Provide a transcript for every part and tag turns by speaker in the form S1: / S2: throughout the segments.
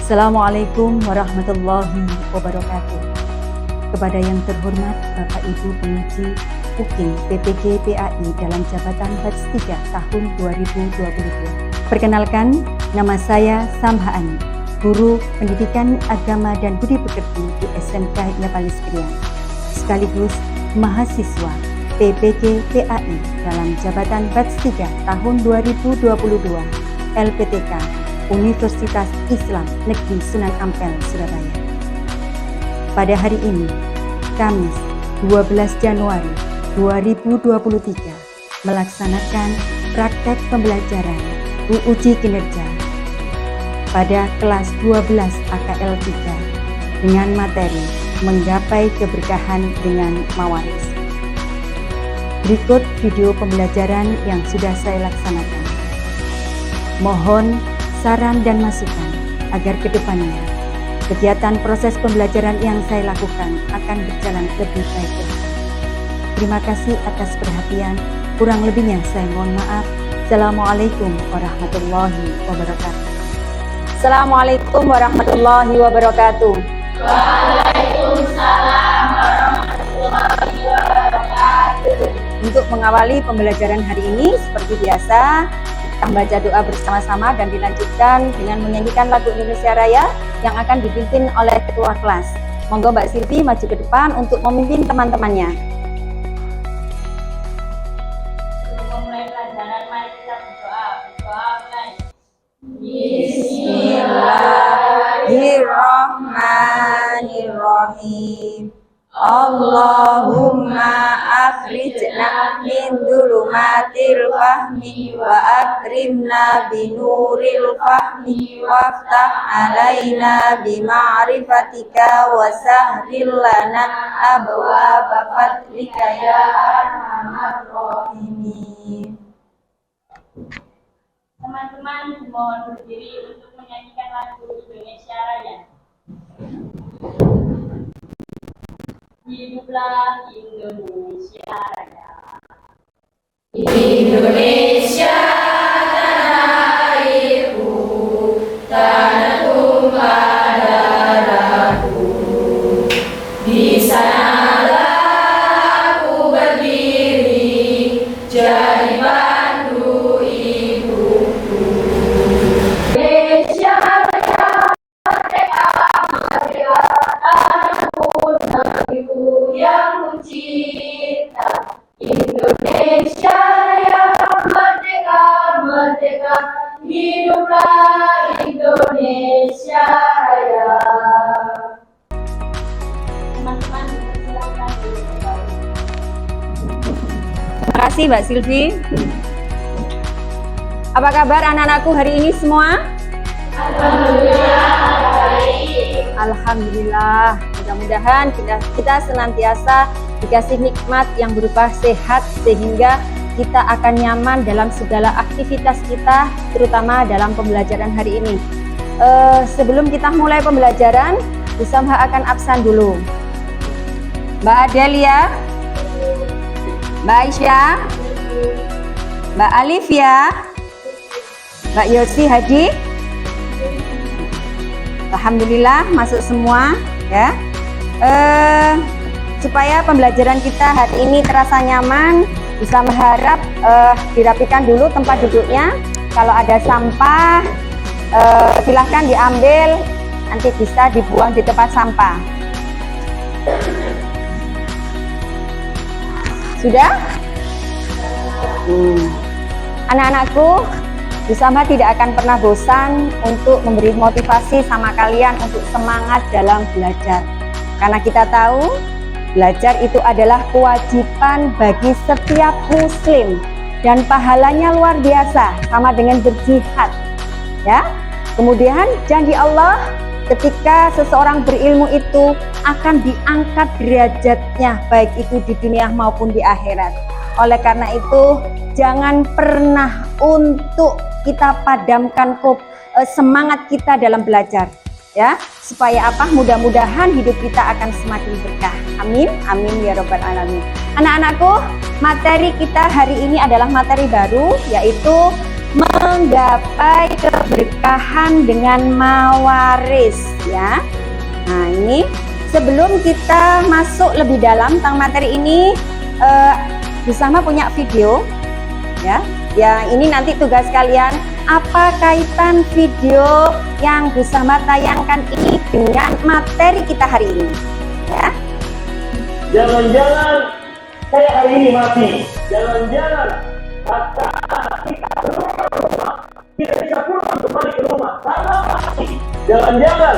S1: Assalamualaikum warahmatullahi wabarakatuh. Kepada yang terhormat Bapak Ibu Penguji Ukin PPG PAI dalam jabatan Batch 3 tahun 2022. Perkenalkan, nama saya Samhaani, Guru Pendidikan Agama dan Budi Pekerti di SMK Yapalis Krian, sekaligus mahasiswa PPG PAI dalam jabatan Batch 3 tahun 2022 LPTK Universitas Islam Negeri Sunan Ampel, Surabaya. Pada hari ini, Kamis 12 Januari 2023, melaksanakan praktek pembelajaran uji kinerja pada kelas 12 AKL 3 dengan materi menggapai keberkahan dengan mawaris. Berikut video pembelajaran yang sudah saya laksanakan. Mohon saran dan masukan agar kedepannya kegiatan proses pembelajaran yang saya lakukan akan berjalan lebih baik. Terima kasih atas perhatian. Kurang lebihnya saya mohon maaf. Assalamualaikum warahmatullahi wabarakatuh. Assalamualaikum warahmatullahi wabarakatuh.
S2: Waalaikumsalam warahmatullahi wabarakatuh.
S1: Untuk mengawali pembelajaran hari ini, seperti biasa, kita membaca doa bersama-sama dan dilanjutkan dengan menyanyikan lagu Indonesia Raya yang akan dipimpin oleh ketua kelas. Monggo Mbak Silvi maju ke depan untuk memimpin teman-temannya.
S2: Sebelum mulai pelajaran, mari kita berdoa. Berdoa mulai.
S1: Bismillahirrahmanirrahim. Allahumma akhrijna min dhulumatil fahmi wa akrimna binuril fahmi waftah alaina bima'rifatika wa sahril lana abwaaba fadlika ya arhamar rahimin.
S2: Teman-teman mohon berdiri untuk menyanyikan lagu Indonesia Raya. Hiduplah Indonesia Raya.
S3: Indonesia tanah airku, tanah tumpah darahku. Di sanalah aku berdiri, jadi pandu ibuku. Indonesia Raya, merdeka, merdeka, tanahku, negeriku yang kucinta. Indonesia Raya, merdeka, merdeka, hiduplah Indonesia Raya.
S2: Teman-teman silakan duduk.
S1: Terima kasih Mbak Silvi. Apa kabar anak-anakku hari ini semua? Alhamdulillah. Mudah-mudahan kita senantiasa dikasih nikmat yang berupa sehat sehingga kita akan nyaman dalam segala aktivitas kita, terutama dalam pembelajaran hari ini. Sebelum kita mulai pembelajaran, Bu Samha akan absen dulu. Mbak Adelia, Mbak Aisyah, Mbak Alifia, Mbak Yosi Hadi. Alhamdulillah masuk semua ya. Supaya pembelajaran kita hari ini terasa nyaman, bisa mengharap dirapikan dulu tempat duduknya. Kalau ada sampah silahkan diambil, nanti bisa dibuang di tempat sampah. Sudah? Anak-anakku, Bu Samha tidak akan pernah bosan untuk memberi motivasi sama kalian untuk semangat dalam belajar. Karena kita tahu belajar itu adalah kewajiban bagi setiap muslim dan pahalanya luar biasa, sama dengan berjihad. Ya. Kemudian janji Allah ketika seseorang berilmu itu akan diangkat derajatnya baik itu di dunia maupun di akhirat. Oleh karena itu jangan pernah untuk kita padamkan semangat kita dalam belajar. Ya, supaya apa? Mudah-mudahan hidup kita akan semakin berkah. Amin, amin ya robbal alamin. Anak-anakku, materi kita hari ini adalah materi baru, yaitu menggapai keberkahan dengan mawaris ya. Nah, ini sebelum kita masuk lebih dalam tentang materi ini, Bersama punya video ya. Ya, ini nanti tugas kalian, apa kaitan video yang Bersama tayangkan ini dengan materi kita hari ini ya.
S4: Jangan-jangan saya hari ini mati. Jangan-jangan kita bisa pulang kembali ke rumah karena mati. Jangan-jangan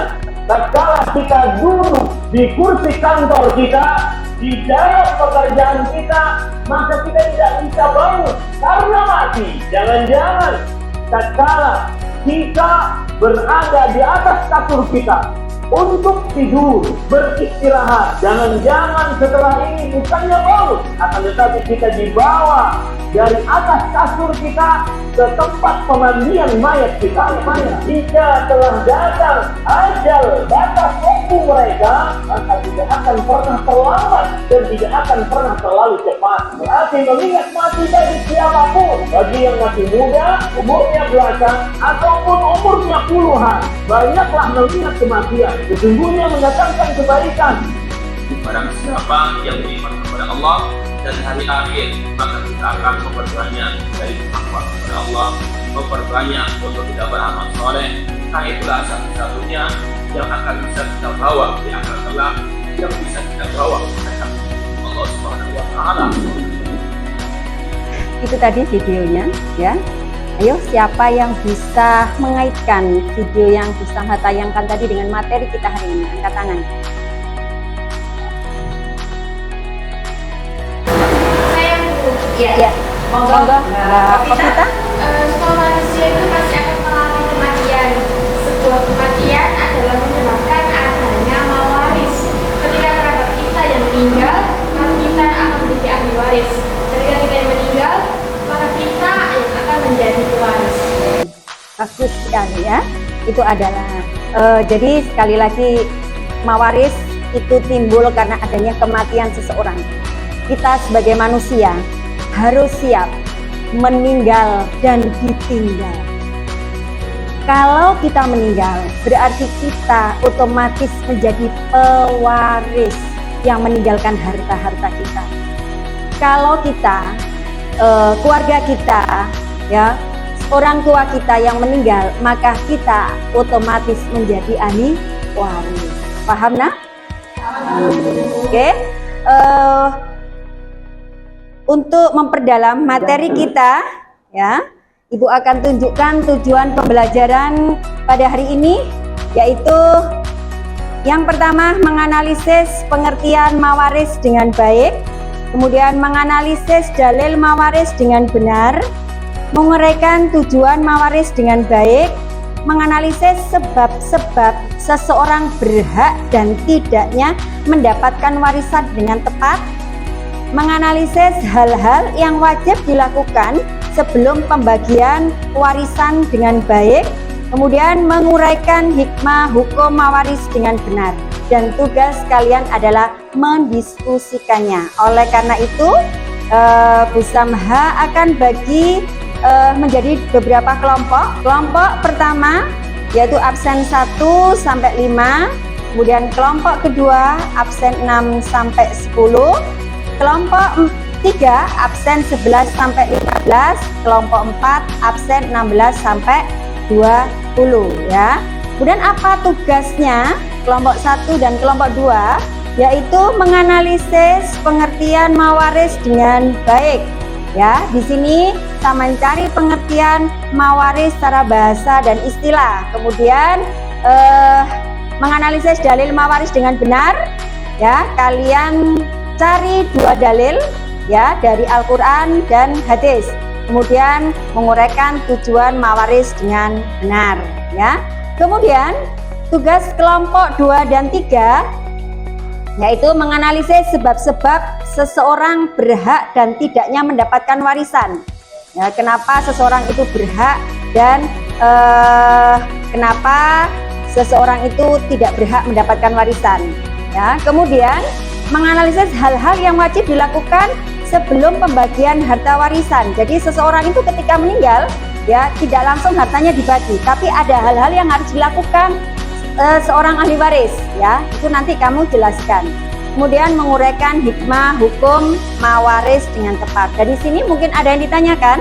S4: tatkala kita duduk di kursi kantor kita, di dalam pekerjaan kita, maka kita tidak bisa bangun karena mati. Jangan-jangan tatkala kita berada di atas kasur kita untuk tidur, beristirahat, jangan-jangan setelah ini bukannya bangun, akan tetapi kita dibawa dari atas kasur kita ke tempat pemandian mayat kita. Jika telah datang ajal batas waktu mereka, maka tidak akan pernah terlambat dan tidak akan pernah terlalu cepat. Berarti mengingat mati bagi siapapun, bagi yang masih muda, umurnya belasan ataupun umurnya puluhan, banyaklah mengingat kematian. Sesungguhnya mendatangkan kebaikan.
S5: Barang siapa yang beriman kepada Allah dan hari akhir, maka kita akan memperbanyak dari takwa kepada Allah, memperbanyak untuk tidak beramal soleh. Nah, itulah satu-satunya yang akan bisa kita bawa di akhir kelak, yang bisa kita bawa kepada Allah Subhanahu wa Ta'ala.
S1: Itu tadi videonya ya. Ayo, siapa yang bisa mengaitkan video yang Bersama tayangkan tadi dengan materi kita hari ini? Angkat tangan.
S3: Saya
S1: Ya. Monggo. Mbak Kopita.
S3: semua manusia itu pasti akan mengalami kematian. Sebuah kematian adalah menyebabkan adanya mawaris. Ketika kerabat kita yang meninggal, maka kita akan menjadi ahli waris. Ketika kita yang meninggal, maka kita yang akan menjadi pewaris.
S1: Bagus sekali ya. Itu adalah jadi sekali lagi mawaris itu timbul karena adanya kematian seseorang. Kita sebagai manusia harus siap meninggal dan ditinggal. Kalau kita meninggal, berarti kita otomatis menjadi pewaris yang meninggalkan harta-harta kita. Kalau kita, keluarga kita, ya, orang tua kita yang meninggal, maka kita otomatis menjadi ahli waris. Paham nak? Oke. Untuk memperdalam materi kita, ya, Ibu akan tunjukkan tujuan pembelajaran pada hari ini, yaitu yang pertama menganalisis pengertian mawaris dengan baik, kemudian menganalisis dalil mawaris dengan benar, menguraikan tujuan mawaris dengan baik, menganalisis sebab-sebab seseorang berhak dan tidaknya mendapatkan warisan dengan tepat, menganalisis hal-hal yang wajib dilakukan sebelum pembagian warisan dengan baik, kemudian menguraikan hikmah hukum mawaris dengan benar, dan tugas kalian adalah mendiskusikannya. Oleh karena itu, Bersama akan bagi menjadi beberapa kelompok. Kelompok pertama yaitu absen 1 sampai 5, kemudian kelompok kedua absen 6 sampai 10, kelompok 3 absen 11 sampai 15, kelompok 4 absen 16 sampai 20 ya. Kemudian apa tugasnya kelompok 1 dan kelompok 2? Yaitu menganalisis pengertian mawaris dengan baik. Ya, di sini kita mencari pengertian mawaris secara bahasa dan istilah. Kemudian menganalisis dalil mawaris dengan benar. Ya, kalian cari 2 dalil ya dari Al-Qur'an dan hadis. Kemudian menguraikan tujuan mawaris dengan benar ya. Kemudian tugas kelompok 2 dan 3 yaitu menganalisis sebab-sebab seseorang berhak dan tidaknya mendapatkan warisan. Ya, kenapa seseorang itu berhak dan kenapa seseorang itu tidak berhak mendapatkan warisan. Ya, kemudian menganalisis hal-hal yang wajib dilakukan sebelum pembagian harta warisan. Jadi seseorang itu ketika meninggal, ya, tidak langsung hartanya dibagi, tapi ada hal-hal yang harus dilakukan seorang ahli waris, ya, itu nanti kamu jelaskan. Kemudian menguraikan hikmah hukum mawaris dengan tepat. Dari sini mungkin ada yang ditanyakan?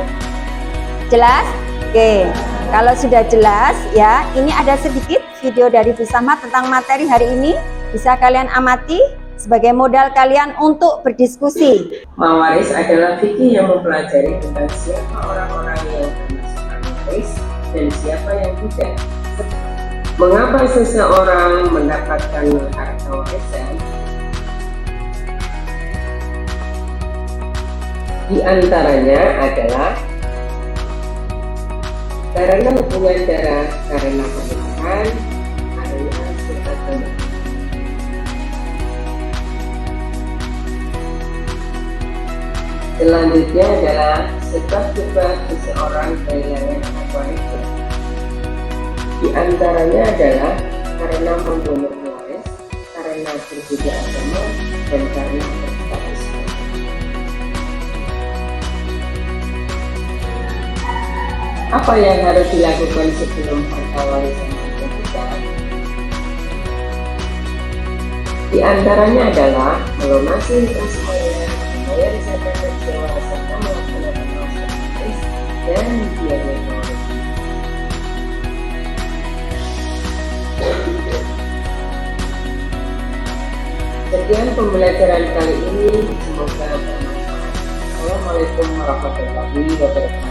S1: Jelas? Oke, kalau sudah jelas ya, ini ada sedikit video dari Bu Samad tentang materi hari ini. Bisa kalian amati sebagai modal kalian untuk berdiskusi.
S6: Mawaris adalah fikih yang mempelajari tentang siapa orang-orang yang termasuk ahli waris dan siapa yang tidak. Mengapa seseorang mendapatkan harta warisan? Di antaranya adalah karena hubungan darah, karena pernikahan, karena agama. Selanjutnya adalah sebab-sebab seseorang kehilangan hak warisnya. Di antaranya adalah karena membunuh waris, karena berbeda agama, dan karena berstatus. Apa yang harus dilakukan sebelum harta warisan dibagikan? Di antaranya adalah melunasi hutang semuanya, membayar zakat dan sewa, serta melaksanakan wasiat waris dan biaya waris. Sekian pembelajaran kali ini, semoga bermanfaat. Assalamualaikum warahmatullahi wabarakatuh.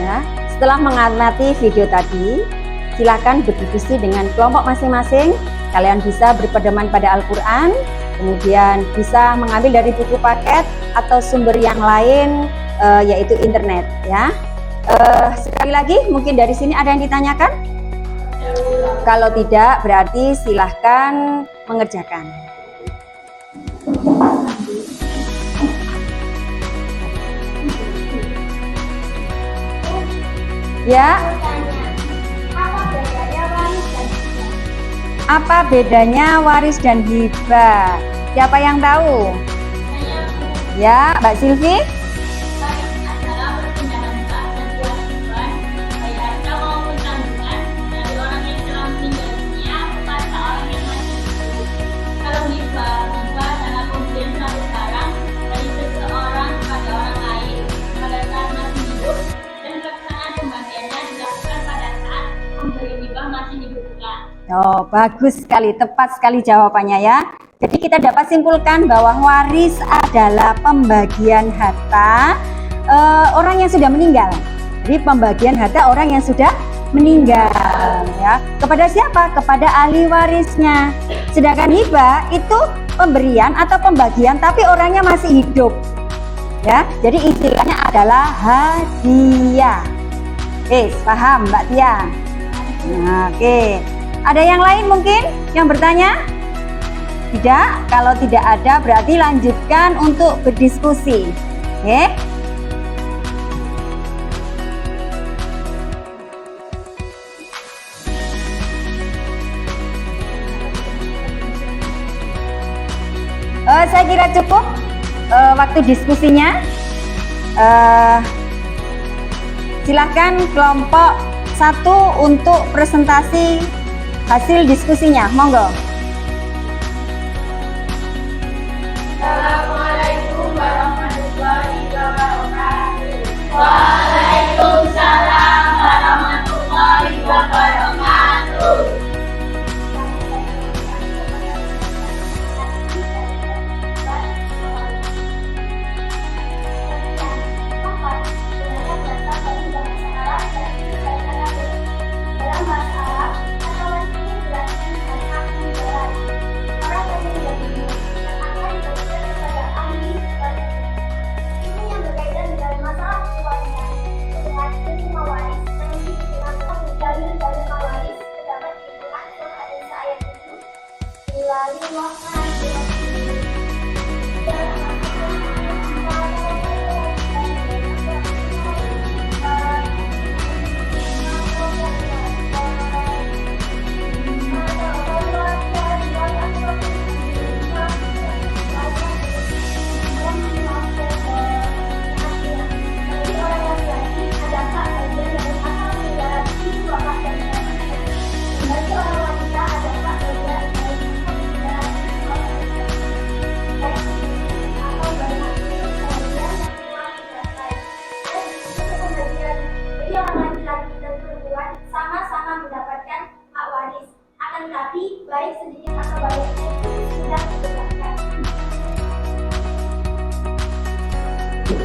S1: Ya, setelah mengamati video tadi, silakan berdiskusi dengan kelompok masing-masing. Kalian bisa berpedoman pada Al-Quran, kemudian bisa mengambil dari buku paket atau sumber yang lain, yaitu internet. Ya, sekali lagi, mungkin dari sini ada yang ditanyakan? Kalau tidak, berarti silahkan mengerjakan. Ya, apa bedanya waris dan hibah? Siapa yang tahu? Ya, Mbak Silvi?
S2: Waris adalah perpindahan hak dan kewajiban baik harta maupun tanggungan dari orang yang telah meninggal dunia kepada orang yang masih hidup. Kalau hibah adalah pemberian suatu barang dari seseorang kepada orang lain pada saat masih hidup, dan pelaksanaan pembagiannya dilakukan pada saat pemberi hibah masih dibutuhkan.
S1: Oh, bagus sekali, tepat sekali jawabannya ya. Jadi kita dapat simpulkan bahwa waris adalah pembagian harta orang yang sudah meninggal. Jadi pembagian harta orang yang sudah meninggal ya. Kepada siapa? Kepada ahli warisnya. Sedangkan hibah itu pemberian atau pembagian tapi orangnya masih hidup. Ya, jadi istilahnya adalah hadiah. Oke, paham Mbak Tia? Nah, oke. Ada yang lain mungkin yang bertanya? Tidak? Kalau tidak ada berarti lanjutkan untuk berdiskusi. Oke? Saya kira cukup waktu diskusinya. Silahkan kelompok 1 untuk presentasi hasil diskusinya, monggo.
S2: Assalamualaikum warahmatullahi wabarakatuh. Waalaikumsalam warahmatullahi wabarakatuh.
S3: Dalam bahasa Arab, kata wajib ini berarti hak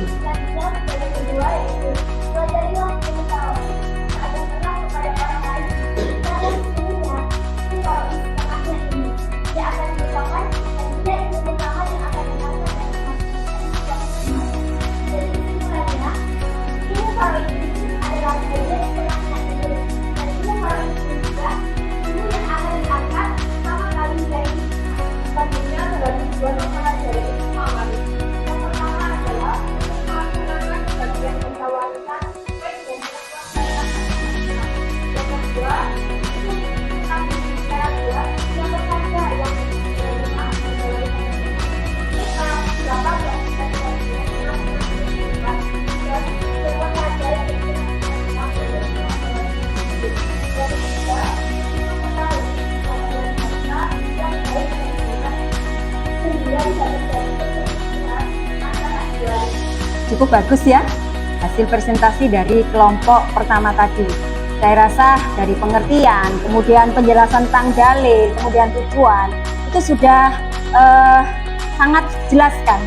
S3: Selanjutnya, yang kedua yaitu pelajarilah ilmu tauhid. Ada kenal kepada orang lain. Karena sesungguhnya ilmu tauhid setengahnya ini dia akan merupakan dan dia ilmu pertama yang akan dilakukan dan dimasukkan. Jadi kesimpulannya, ilmu tauhid ini adalah bagian setengahnya ini. Dan ilmu tauhid ini juga ilmu yang akan diangkat sama kali dari selanjutnya terbagi dua mempelajari ilmu tauhid. Yang pertama adalah melaksanakan bagian pentawakan baik dan yang kedua itu tentang cara dua yang berharga yang berguna berapa dan
S1: Cukup bagus ya hasil presentasi dari kelompok pertama tadi. Saya rasa dari pengertian, kemudian penjelasan tentang dalil, kemudian tujuan itu sudah sangat jelaskan.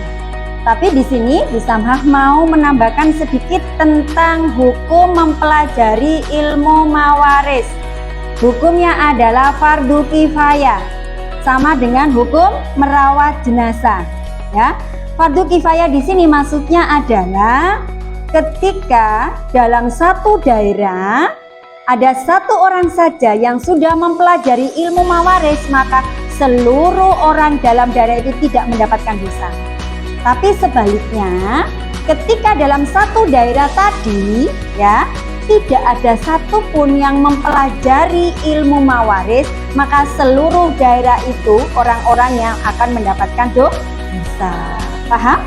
S1: Tapi di sini Bu Samhah mau menambahkan sedikit tentang hukum mempelajari ilmu mawaris. Hukumnya adalah fardu kifayah, sama dengan hukum merawat jenazah. Ya, fardu kifayah di sini maksudnya adalah ketika dalam satu daerah ada satu orang saja yang sudah mempelajari ilmu mawaris, maka seluruh orang dalam daerah itu tidak mendapatkan dosa. Tapi sebaliknya, ketika dalam satu daerah tadi ya tidak ada satupun yang mempelajari ilmu mawaris, maka seluruh daerah itu orang-orang yang akan mendapatkan dosa. Paham?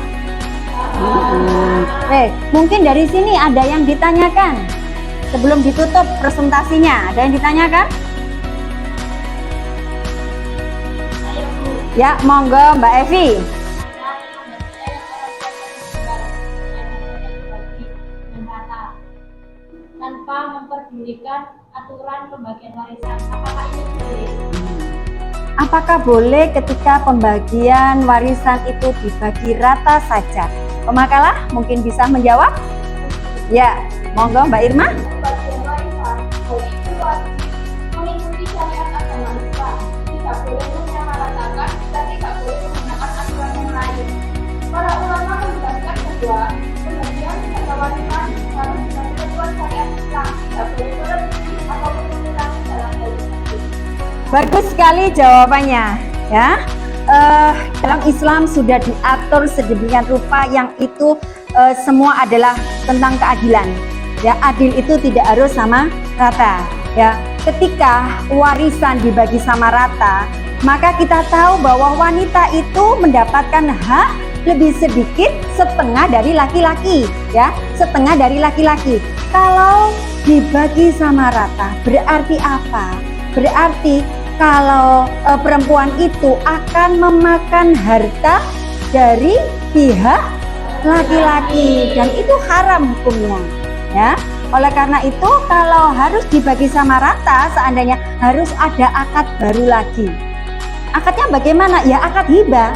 S1: Mungkin dari sini ada yang ditanyakan sebelum ditutup presentasinya. Ada yang ditanyakan? Ya, monggo Mbak Evi.
S2: Tanpa memperdulikan aturan pembagian warisan, apakah ini boleh?
S1: Apakah boleh ketika pembagian warisan itu dibagi rata saja? Pemakalah mungkin bisa menjawab? Ya, monggo Mbak Irma.
S3: pembagian warisan hal itu wajib mengikuti syariat agama Islam. Tidak boleh menyamaratakan dan tidak boleh menggunakan aturan yang lain. Para ulama menjelaskan bahwa pembagian harta warisan harus dengan ketentuan syariat Islam. Tidak boleh berlebih ataupun mengurangi dalam hal itu.
S1: Bagus sekali jawabannya ya. Dalam Islam sudah diatur sedemikian rupa yang itu semua adalah tentang keadilan. Ya, adil itu tidak harus sama rata. Ya, ketika warisan dibagi sama rata, maka kita tahu bahwa wanita itu mendapatkan hak lebih sedikit setengah dari laki-laki. Ya, setengah dari laki-laki. Kalau dibagi sama rata, berarti apa? Berarti kalau perempuan itu akan memakan harta dari pihak laki-laki dan itu haram hukumnya ya. Oleh karena itu kalau harus dibagi sama rata, seandainya harus ada akad baru lagi. Akadnya bagaimana? Ya akad hibah.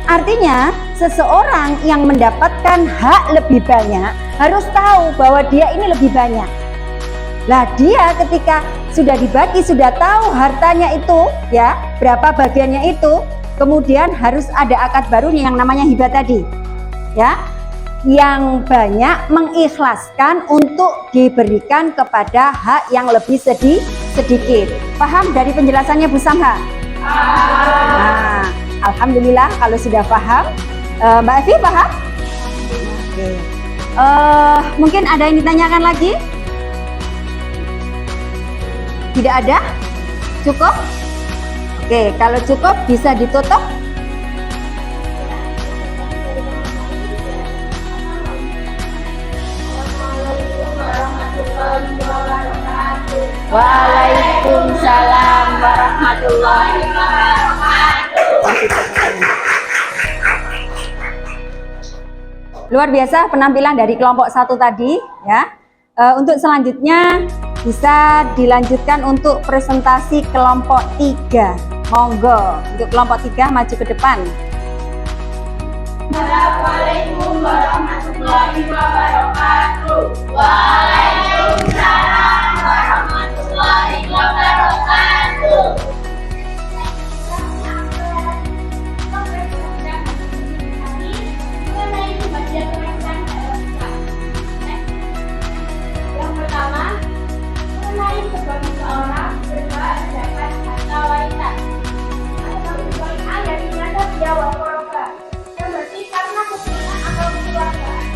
S1: Artinya seseorang yang mendapatkan hak lebih banyak harus tahu bahwa dia ini lebih banyak. Lah dia ketika sudah dibagi, sudah tahu hartanya itu ya, berapa bagiannya itu, kemudian harus ada akad barunya yang namanya hibah tadi. Ya. Yang banyak mengikhlaskan untuk diberikan kepada hak yang lebih sedikit. Paham dari penjelasannya Bu Samhah? Nah, alhamdulillah kalau sudah paham. Mbak Evi paham? Oke. Mungkin ada yang ditanyakan lagi? Tidak ada? Cukup? Oke, kalau cukup bisa ditutup. Waalaikumsalam warahmatullahi wabarakatuh. Luar biasa penampilan dari kelompok 1 tadi ya. Untuk selanjutnya bisa dilanjutkan untuk presentasi kelompok 3. Monggo untuk kelompok 3 maju ke depan.
S2: Assalamualaikum warahmatullahi wabarakatuh. Waalaikumsalam warahmatullahi wabarakatuh. Yang pertama, mengenai sebab seseorang berhak mendapat harta warisan. Atau sebagai ayat di mana dia waroba, yang berarti karena keturunan atau keluargaan.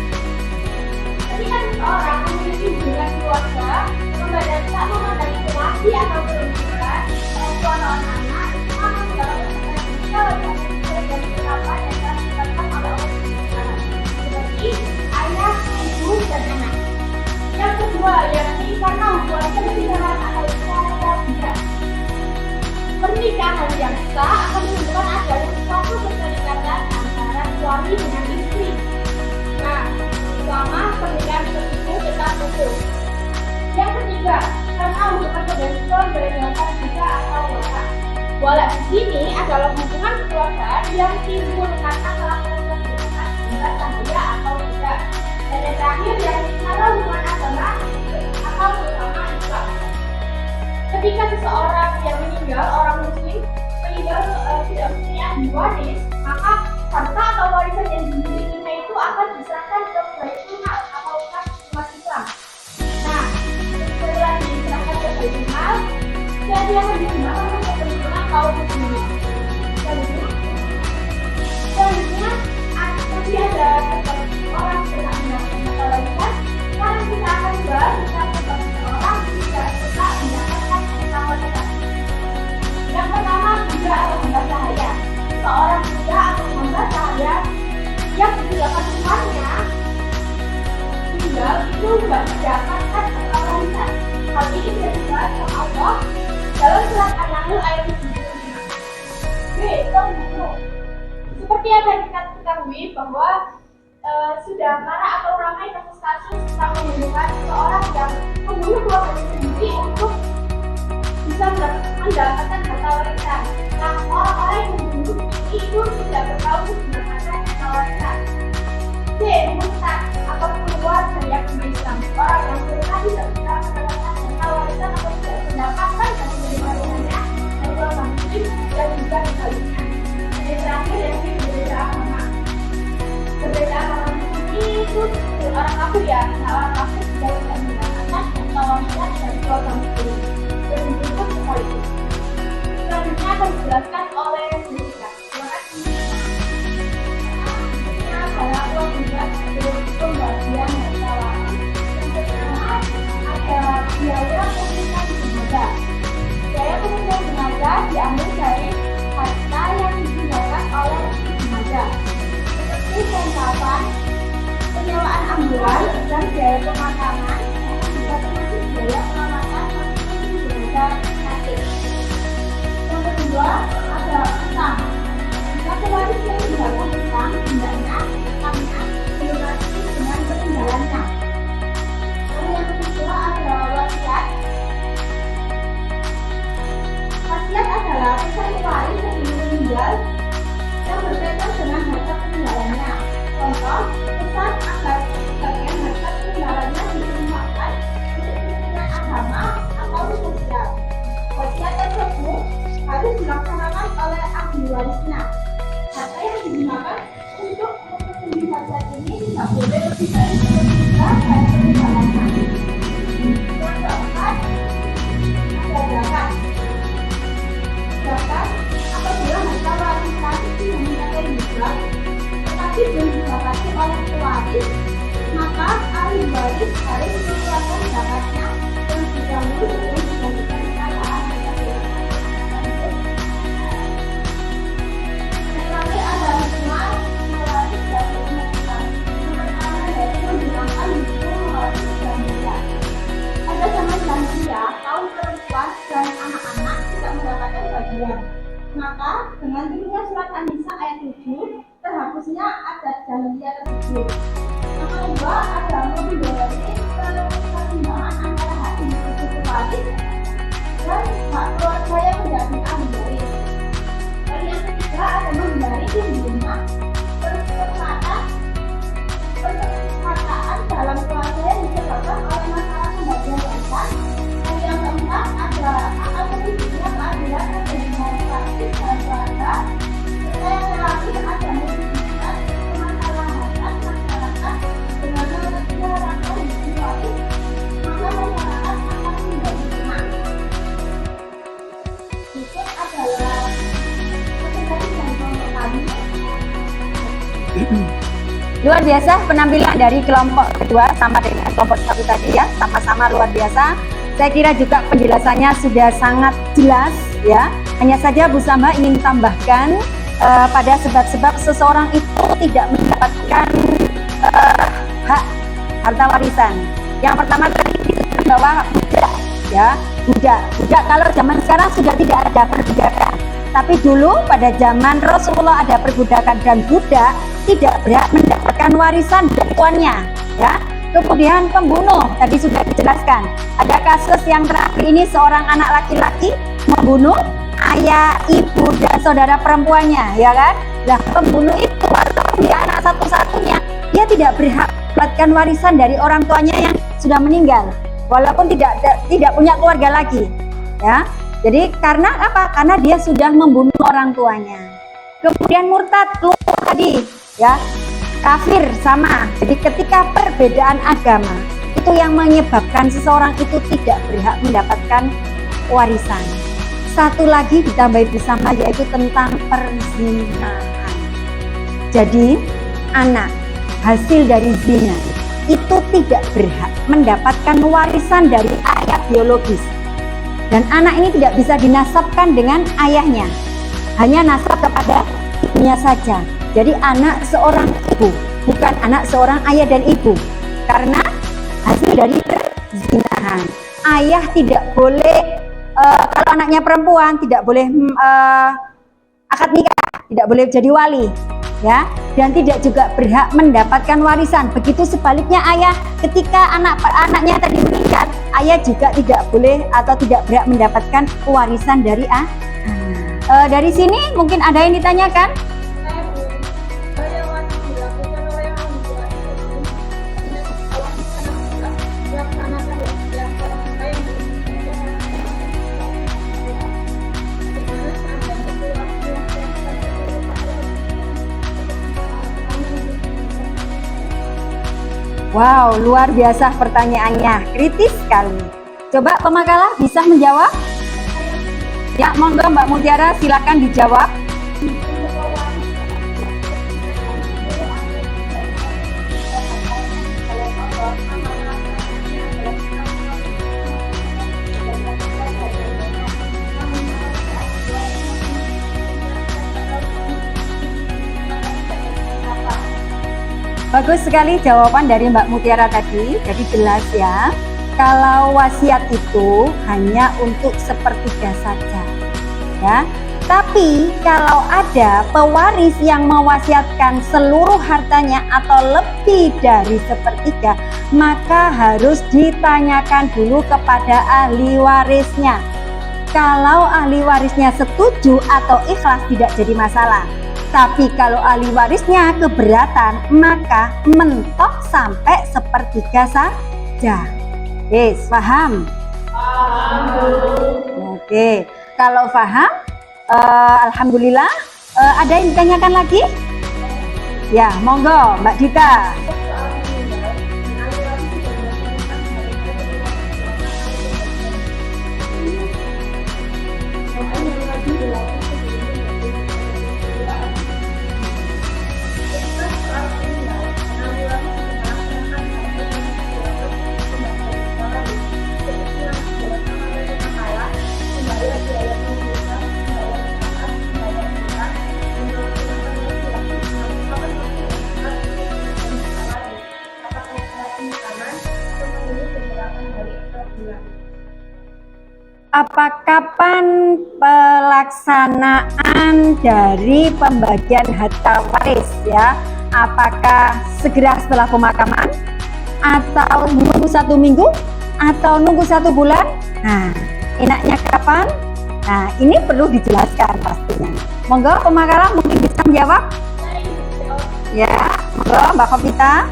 S2: Ketika seseorang memiliki hubungan keluarga, kemudian tak memandang laki atau perempuan, orang tua atau anak, maka mendapat harta warisan sesuai dengan berapa yang telah ditetapkan oleh Allah Subhanahu. Seperti ayah, ibu, dan anak. Yang kedua, yakni karena hubungannya pernikahan atau secara tidak. Pernikahan yang sah akan menunjukkan adanya suatu keterikatan antara suami dengan istri. Nah, selama pernikahan tersebut tetap utuh. Yang ketiga, karena hubungan kebensuan berdasarkan juga atau watak. Walau di sini adalah hubungan keluargaan yang timbul karena salah satu pernikahan hingga cahaya atau tidak. Dan yang terakhir yakni karena hubungan agama atau terutama Islam. Ketika seseorang yang meninggal, orang muslim meninggal tidak mempunyai ahli waris, maka harta atau warisan yang dimilikinya itu akan diserahkan ke Baitul Mal atau kas umat Islam. Nah, setelah diserahkan ke Baitul Mal, jadi akan digunakan untuk kepentingan kaum muslimin. Selanjutnya, masih ada orang berhak mendapatkan harta warisan, karena kita akan bahas tentang sebab seseorang tidak berhak mendapatkan harta warisan. Yang pertama, budak atau hamba sahaya. Seorang budak atau hamba sahaya yang didapatkan Tuhannya tinggal itu tidak mendapatkan harta warisan. Hal ini sudah dibahas oleh Allah dalam surat An-Nahl ayat 75. B. Pembunuh. Seperti yang kita ketahui bahwa sudah marak atau ramai kasus-kasus tentang pembunuhan seseorang yang membunuh keluarga sendiri untuk bisa mendapatkan harta warisan. Nah, orang-orang yang membunuh ini itu tidak bertahu mendapatkan harta warisan. C. Murtad atau keluar dari agama Islam. Orang yang murtad tidak bisa mendapatkan harta warisan atau tidak mendapatkan dari warisannya dari orang muslim dan juga sebaliknya. Yang terakhir yakni berbeda agama. Berbeda agama itu orang kafir ya. Nah, orang kafir tidak bisa mendapatkan harta warisan dari keluarga muslim. Begitu sebaliknya. Selanjutnya akan dijelaskan oleh Jessica. Terima kasih. Ini adalah program pembagian harta warisan. Yang pertama ada biaya pemilikan jenazah. Biaya pemilikan jenazah diambil dari harta yang digunakan oleh jenazah, seperti perlengkapan, penyewaan ambulans, dan biaya pemakaman, juga termasuk biaya perawatan jenazah sakit. Yang kedua ada utang. Jika pewaris yang meninggalkan utang, hendaknya utangnya dilunasi dengan peninggalannya. Lalu yang ketiga ada wasiat. Wasiat adalah pesan pewaris yang meninggal yang berkaitan dengan harta peninggalannya. Contoh, pesan agar sebagian harta peninggalannya digunakan untuk kepentingan agama atau sosial. Wasiat tersebut harus dilaksanakan oleh ahli warisnya. Harta yang digunakan untuk
S1: Luar biasa penampilan dari kelompok kedua sama dengan kelompok satu tadi ya, sama-sama luar biasa. Saya kira juga penjelasannya sudah sangat jelas ya. Hanya saja Bu Samba ingin tambahkan pada sebab-sebab seseorang itu tidak mendapatkan hak harta warisan. Yang pertama tadi disebut bahwa budak ya, budak kalau zaman sekarang sudah tidak ada perbudakan. Tapi dulu pada zaman Rasulullah ada perbudakan dan budak tidak berhak mendapatkan warisan dari tuannya ya. Kemudian pembunuh tadi sudah dijelaskan. Ada kasus yang terakhir ini seorang anak laki-laki membunuh ayah, ibu dan saudara perempuannya ya kan. Nah pembunuh itu atau dia anak satu-satunya, dia tidak berhak mendapatkan warisan dari orang tuanya yang sudah meninggal walaupun tidak punya keluarga lagi ya. Jadi karena apa? Karena dia sudah membunuh orang tuanya. Kemudian murtad keluar tadi ya, kafir sama. Jadi ketika perbedaan agama itu yang menyebabkan seseorang itu tidak berhak mendapatkan warisan. Satu lagi ditambahi bersama yaitu tentang perzinahan. Jadi anak hasil dari zina itu tidak berhak mendapatkan warisan dari ayah biologis. Dan anak ini tidak bisa dinasabkan dengan ayahnya, hanya nasab kepada ibunya saja. Jadi anak seorang ibu, bukan anak seorang ayah dan ibu, karena hasil dari perzinahan. Ayah tidak boleh kalau anaknya perempuan tidak boleh akad nikah, tidak boleh jadi wali ya, dan tidak juga berhak mendapatkan warisan. Begitu sebaliknya ayah, ketika anaknya tadi meninggal, ayah juga tidak boleh atau tidak berhak mendapatkan warisan dari anak. Dari sini mungkin ada yang ditanyakan? Wow, luar biasa pertanyaannya, kritis sekali. Coba pemakalah bisa menjawab? Ya, monggo Mbak Mutiara silakan dijawab. Bagus sekali jawaban dari Mbak Mutiara tadi, jadi jelas ya. Kalau wasiat itu hanya untuk sepertiga saja, ya. Tapi kalau ada pewaris yang mewasiatkan seluruh hartanya atau lebih dari sepertiga, maka harus ditanyakan dulu kepada ahli warisnya. Kalau ahli warisnya setuju atau ikhlas tidak jadi masalah. Tapi kalau ahli warisnya keberatan, maka mentok sampai sepertiga saja. Paham? Oke, kalau paham, alhamdulillah. Ada yang ditanyakan lagi? Ya, monggo Mbak Dita. Apa kapan pelaksanaan dari pembagian harta waris ya? Apakah segera setelah pemakaman, atau nunggu 1 minggu, atau nunggu 1 bulan? Nah, enaknya kapan? Nah, ini perlu dijelaskan pastinya. Monggo pemakaran mungkin bisa menjawab? Ya, monggo Mbak Kopita.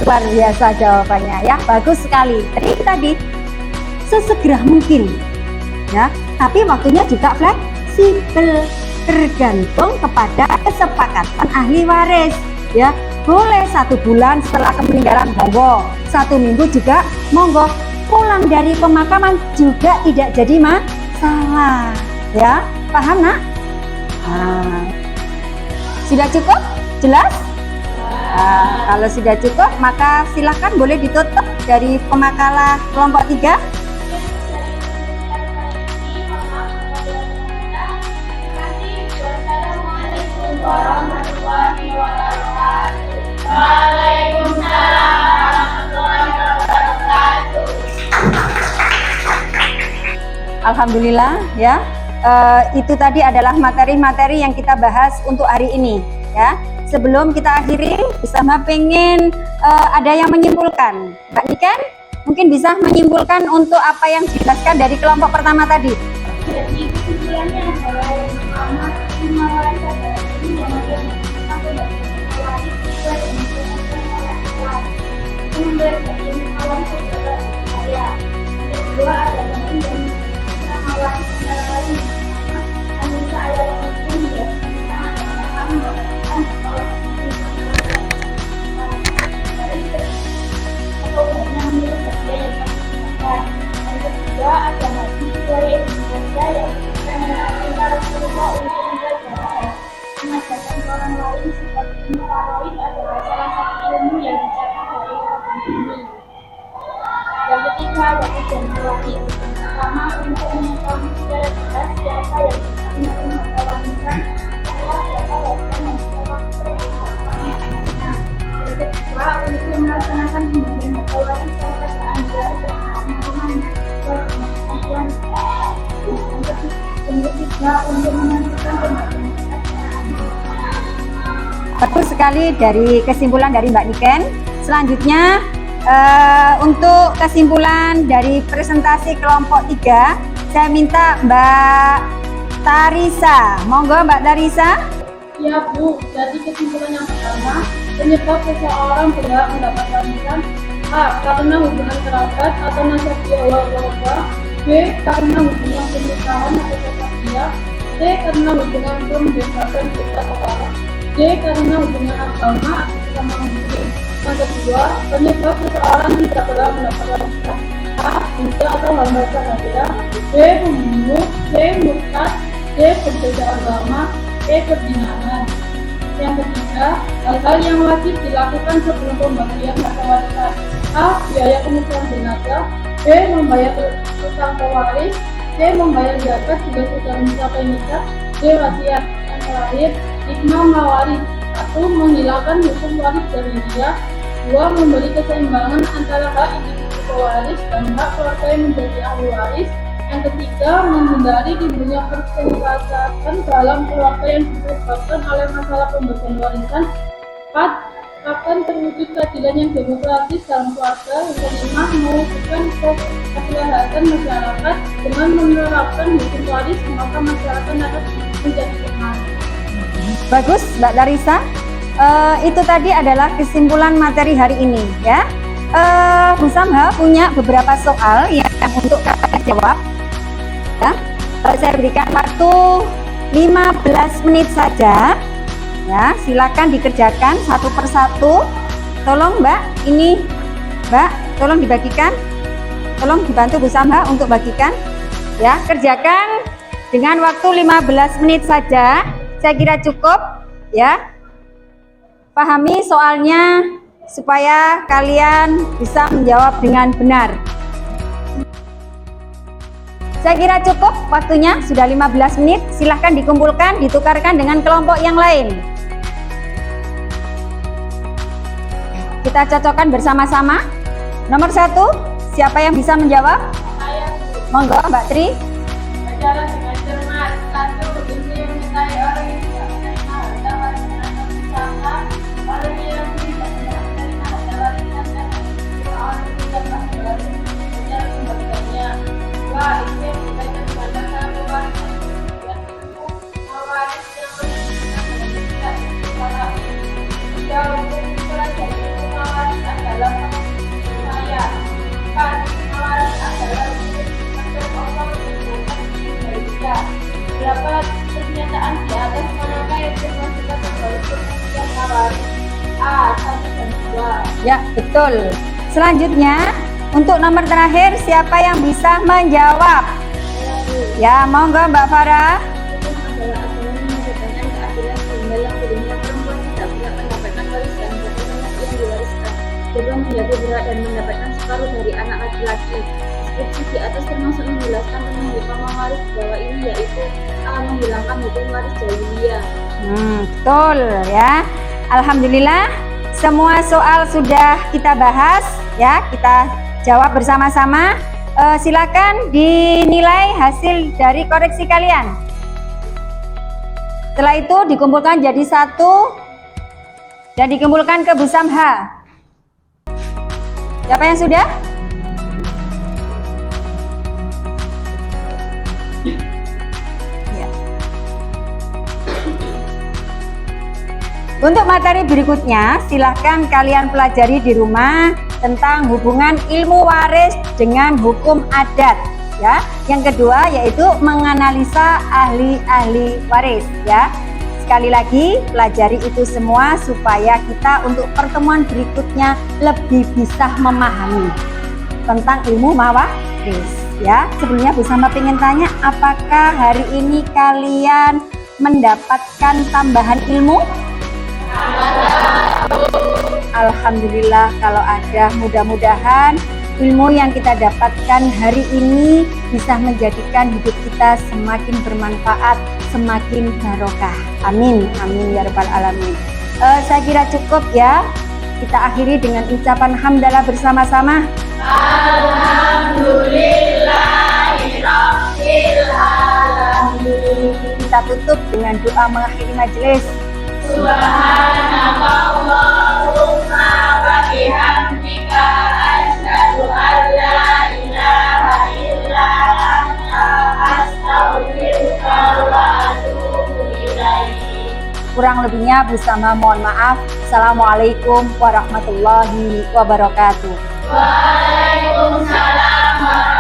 S1: Luar biasa jawabannya ya, bagus sekali. Tadi sesegera mungkin ya, tapi waktunya juga fleksibel. tergantung kepada kesepakatan ahli waris. Ya, boleh 1 bulan setelah meninggalan monggo, 1 minggu juga monggo, pulang dari pemakaman juga tidak jadi masalah. Ya, paham nak? Nah, sudah cukup? Jelas? Nah, kalau sudah cukup maka silakan boleh ditutup dari pemakalah kelompok 3.
S2: warahmatullahi wabarakatuh. Waalaikumsalam warahmatullahi wabarakatuh.
S1: Alhamdulillah ya. Itu tadi adalah materi-materi yang kita bahas untuk hari ini ya. Sebelum kita akhiri, bersama pengen ada yang menyimpulkan. Mbak Niken mungkin bisa menyimpulkan untuk apa yang dijelaskan dari kelompok pertama tadi.
S2: Jadi kesimpulannya adalah yang pertama, lima waris adalah ini yang sampai waris sesuai dengan ketentuan oleh Islam. Kemudian bagian waris adalah saya. Yang kedua adalah yang sama waris antara lain. Anissa ayat hukum ya. Kami mengatakan kalau atau hanya milik bagian yang kami gunakan. Yang ketiga ada haji dari Indonesia yang menerapkan Rasulullah untuk mempelajari mengajarkan orang lain seperti Mufaroid adalah salah satu ilmu yang dicatat dari ilmu ini. Yang ketiga yaitu jamaah wahid. Pertama untuk mengetahui secara jelas siapa yang bisa mengetahukan siapa warisan yang yang kedua untuk melaksanakan pembagian harta waris serta keadilan dan keamanan yang ketiga untuk menentukan pembagian
S1: Bagus sekali dari kesimpulan dari Mbak Niken. Selanjutnya untuk kesimpulan dari presentasi kelompok 3, saya minta Mbak Tarisa. Monggo Mbak Tarisa.
S2: Ya Bu, jadi kesimpulan yang pertama, penyebab seseorang berhak mendapat warisan: A. Karena hubungan kerabat atau nasab awal keluarga. B. Karena hubungan pernikahan atau kesaksia. C. Karena hubungan pembebasan kita kepala. D. Karena hubungan agama atau sesama muslim. Yang kedua, penyebab seseorang tidak berhak mendapat warisan: A. Buta atau hamba sahaya. B. Pembunuh. C. Murtad. D. Berbeda agama. E. Perzinahan. Yang ketiga, hal-hal yang wajib dilakukan sebelum pembagian harta warisan: A. Biaya penyusunan jenazah. B. Membayar utang pewaris. C. Membayar zakat jika sudah mencapai nisab. D. Wasiat. Yang terakhir, hikmah mewaris: 1. Menghilangkan hukum waris dari dia. 2. Memberi keseimbangan antara hak individu pewaris dan hak keluarga yang menjadi ahli waris. Yang ketiga, menghindari timbulnya perselingkuhan dalam keluarga yang disebabkan oleh masalah pembagian warisan. 4. Akan terwujud keadilan yang demokratis dalam keluarga. Yang kelima, mewujudkan kemaslahatan masyarakat dengan menerapkan hukum waris, maka masyarakat akan menjadi aman.
S1: Bagus Mbak Tarisa. Itu tadi adalah kesimpulan materi hari ini ya. Bu Samha punya beberapa soal yang untuk kakak jawab ya. Saya berikan waktu 15 menit saja ya, silakan dikerjakan satu persatu. Tolong Mbak, ini Mbak, tolong dibagikan, tolong dibantu Bu Samha untuk bagikan ya. Kerjakan dengan waktu 15 menit saja, saya kira cukup ya. Pahami soalnya supaya kalian bisa menjawab dengan benar. Saya kira cukup waktunya, sudah 15 menit. Silahkan dikumpulkan, ditukarkan dengan kelompok yang lain. Kita cocokkan bersama-sama. Nomor 1, siapa yang bisa menjawab?
S2: Saya
S1: Monggo Mbak Tri.
S2: berjalan dengan cermat. 1. Ini mengetahui orang yang tidak menerima harta warisan atau bersama orang yang tidak menerima harta warisan dan orang yang tidak waris secara pembagiannya. 2. Itu yang berkaitan dengan masalah pewarisan. Yang mewaris yang tidak secara 3. Untuk mempelajari mewaris adalah saya. 4. Mewaris adalah Allah berdapat
S3: pernyataan di atas manakah yang termasuk kategori perhatian mawaris? A. 1 dan 2.
S1: Ya, betul. Selanjutnya, untuk nomor terakhir, siapa yang bisa menjawab? Ya, monggo Mbak Farah.
S2: Hukum adalah aturan yang menegakkan keadilan sehingga yang dulunya perempuan tidak punya mendapatkan warisan bagaimana yang diwariskan. Kedua menjadi berat dan mendapatkan separuh dari anak laki-laki. Deskripsi di atas termasuk menjelaskan tentang hukum mewaris bahwa ini yaitu menghilangkan hukum waris jahiliyah.
S1: Betul ya. Alhamdulillah, semua soal sudah kita bahas ya, kita jawab bersama-sama. Silakan dinilai hasil dari koreksi kalian. Setelah itu dikumpulkan jadi satu dan dikumpulkan ke Bu Samha. Siapa yang sudah? Ya. Untuk materi berikutnya, silahkan kalian pelajari di rumah tentang hubungan ilmu waris dengan hukum adat. Ya, yang kedua yaitu menganalisa ahli-ahli waris. Ya, sekali lagi pelajari itu semua supaya kita untuk pertemuan berikutnya lebih bisa memahami tentang ilmu mawaris. Ya, sebelumnya Bu Sama pengen tanya, apakah hari ini kalian mendapatkan tambahan ilmu? Alhamdulillah kalau ada, mudah-mudahan ilmu yang kita dapatkan hari ini bisa menjadikan hidup kita semakin bermanfaat, semakin barokah. Amin, amin ya rabbal alamin. Saya kira cukup ya. Kita akhiri dengan ucapan hamdalah bersama-sama.
S3: Alhamdulillahirabbil alamin.
S1: Kita tutup dengan doa mengakhiri majelis.
S3: Subhanakallahumma wa bihamdika asyhadu an la ilaha illa anta astaghfiruka wa atubu ilaik.
S1: Kurang lebihnya Bu Sama mohon maaf. Assalamualaikum warahmatullahi wabarakatuh.
S3: Waalaikumsalam warahmatullahi